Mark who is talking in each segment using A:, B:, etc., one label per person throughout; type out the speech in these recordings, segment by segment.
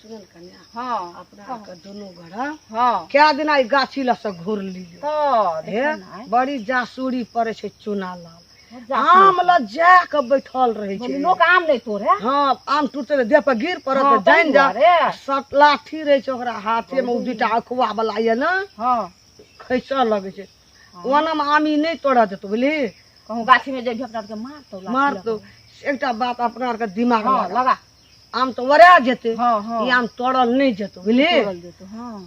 A: सुन कन्या
B: हां
A: अपना के दोनों घर
B: हां
A: क्या दिन आई गाछी ल से घूर लियो
B: तो
A: हे बड़ी जासूरी पड़े छे चुना लाल आम ल जा के बैठल रहे छे
B: लोग आम नहीं तोड़े
A: हां आम टूटे देह पर गिर पड़त जान जा सब लाठी रहे छे ओकरा हाथे में दुटा अखवा वाला ये ना
B: हां
A: खैसा लगे छे ओना में आमी नहीं तोड़ा देतो बुझली
B: कहूं गाछी में जे अपना के मार तो
A: एकटा बात अपना के दिमाग में
B: लगा
A: आम तो वरा जेते
B: हां हां
A: ई आम तोड़ल नहीं जेतो बुझली
B: तोड़ल जेतो हां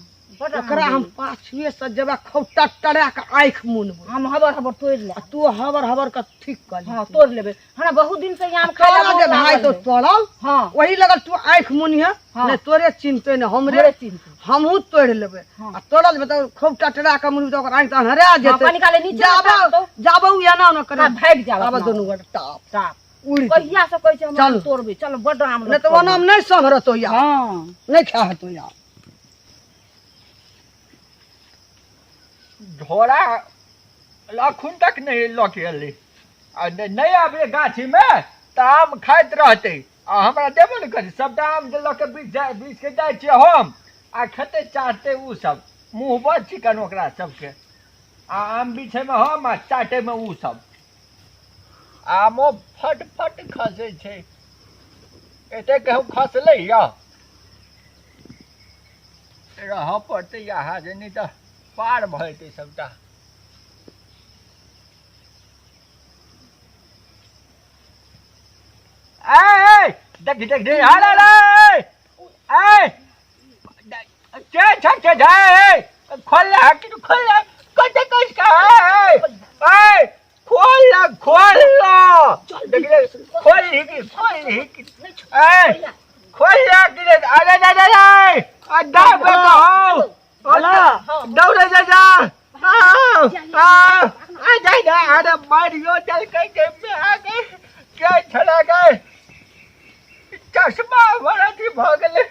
A: ओकरा हम पाछुए से जब खौटा टड़ा के आंख मुनबो
B: हम हबर हबर तोड़ ले
A: तू हबर हबर का ठीक कर
B: हां तोड़ लेबे हमरा बहुत दिन से आम खा
A: खाला के भाई तो तोड़ल
B: हां
A: वही लगल तू आंख मुनिया ने तोरे चिंते ने हमरे चिंते हमहू तोड़ लेबे आ तोड़ल बता खौटा टड़ा के मुनबो ओकर आंख त हरा जेते
B: पानी काले नीचे
A: जाबो या ना करे
B: भाग जाबो
A: अब दोनों गड़ टाप
B: टाप
A: उड़ी
B: कहिया से कहै छै हम तोड़बे चल बड आम
A: ने तो ओना में नहीं संभरतो या
B: हां
A: नहीं खा तो या
C: झोड़ा लाखुन तक नहीं लौकेले नहीं आबे गाछी में तो आम खाइत रहते आ हमरा देबो न करी सबटा आम जे लके बीच के जाय छियै हम आ खेते चाटते उ सब मुंह पर चिकन ओकरा सबके आ आम बीछे में हम आ चाटे में उ सब आमो फट फट खसे छै एते कहू खसले या रह पड़ते यहाँ जे नहीं तो पार भरते सबटा देख देख दे हाल रे ए चे छक जाए खोल हक खोल कते कस का ए खोल देख देख खोल ही ए खोल के अरे अरे अड्डा पे हो ओला दौड़े जा आ जा अरे मारियो चल के में आ गए क्या चला गए चश्मा बड़ा थी भागले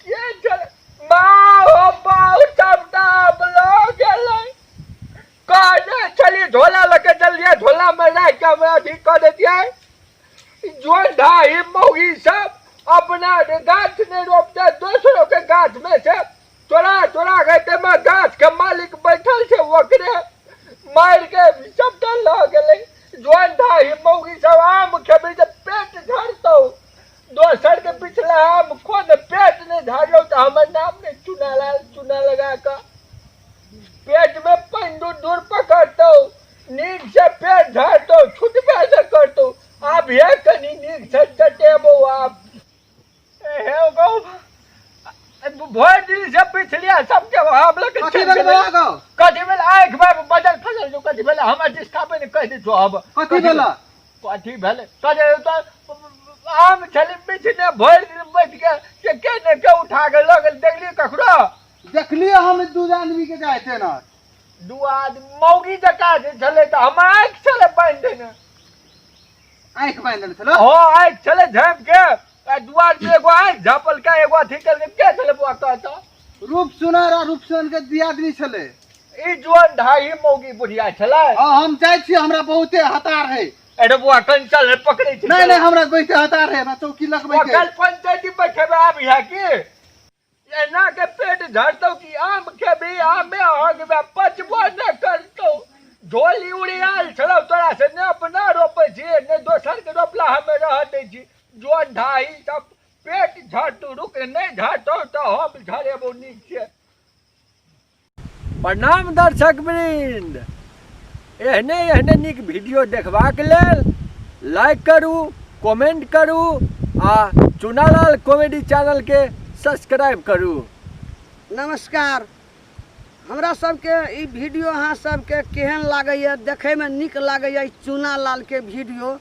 C: क्या चल माँ सबटा ब्लॉक गेले काने चली झोला लेके चलिए झोला में ला के मैं ठीक कर देती है जो ढाई मौगी सब अपना गाछ ने रोपते दूसरों के गाछ में से चोरा गए में गाछ के मालिक बैठल छे ओकरे मार के सबटा ल गेले जोन ढाई मौगी सब आम खेबे जे पेट झड़तो दोसर के पिछला आम खोद पेट ने झाड़ो तो हमर नाम ने चुना लगा का पेट में पानी दूर पकड़तो नींद से पेट झाड़तो छुटबे से करतो आप ये कनी नींद से चटेबो आप हे गो भोर दिन से पिछलिया सबके हम लोग कथी भेल आंख में बदल फसल जो कथी भेल हमरा डिस्कापे ने कह दे जो अब
A: कथी भेला
C: कथी भेल कहे तो आम छली बिछने भोर दिन बैठ के केने के उठा के लगल देखली ककरो
A: देखलिए हम दू आदमी के जाए थे ना
C: दू आदमी मौगी जका चले तो हम आंख चले बांध देने
A: आंख बांधल छलो
C: हो आंख चले झाँप के दुआर पे एगो आंख झापल का एगो अथी करके के चले बुआ कहता
A: रूप सुनर और रूप सुन के दिया आदमी छले
C: ई जोन ढाई मौगी बुढ़िया छले
A: हम जाय छी हमरा बहुते हतार है
C: एडो बुआ कंचल पकड़े छी
A: नहीं हमरा बहुते हतार है ना चौकी लगबै के
C: कल पंचायती बैठबे आब या की एना के पेट झड़तो की आम खेबी आम में होगबे पचबो न करतो झोली उड़ी आल छलो तोरा से ने अपना रोपे छी ने दोसर के रोपला हमें रह दे छी जो ढाई सब पेट झड़तो रुक नहीं झड़तो तो हम झड़ेबो नीचे प्रणाम दर्शक वृंद एहने नीक वीडियो देखबाक लेल लाइक करू कमेंट करू आ चुनालाल कॉमेडी चैनल के सब्सक्राइब करू।
A: नमस्कार हमरा सबके ई वीडियो अहाँ सबके केहन लागैए देखे में निक लागैए चुनालाल के वीडियो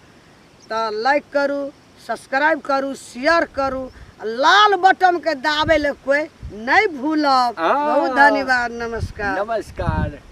A: तो लाइक करू सब्सक्राइब करू शेयर करू लाल बटन के दाबे ले कोई नहीं भूलब। बहुत धन्यवाद। नमस्कार।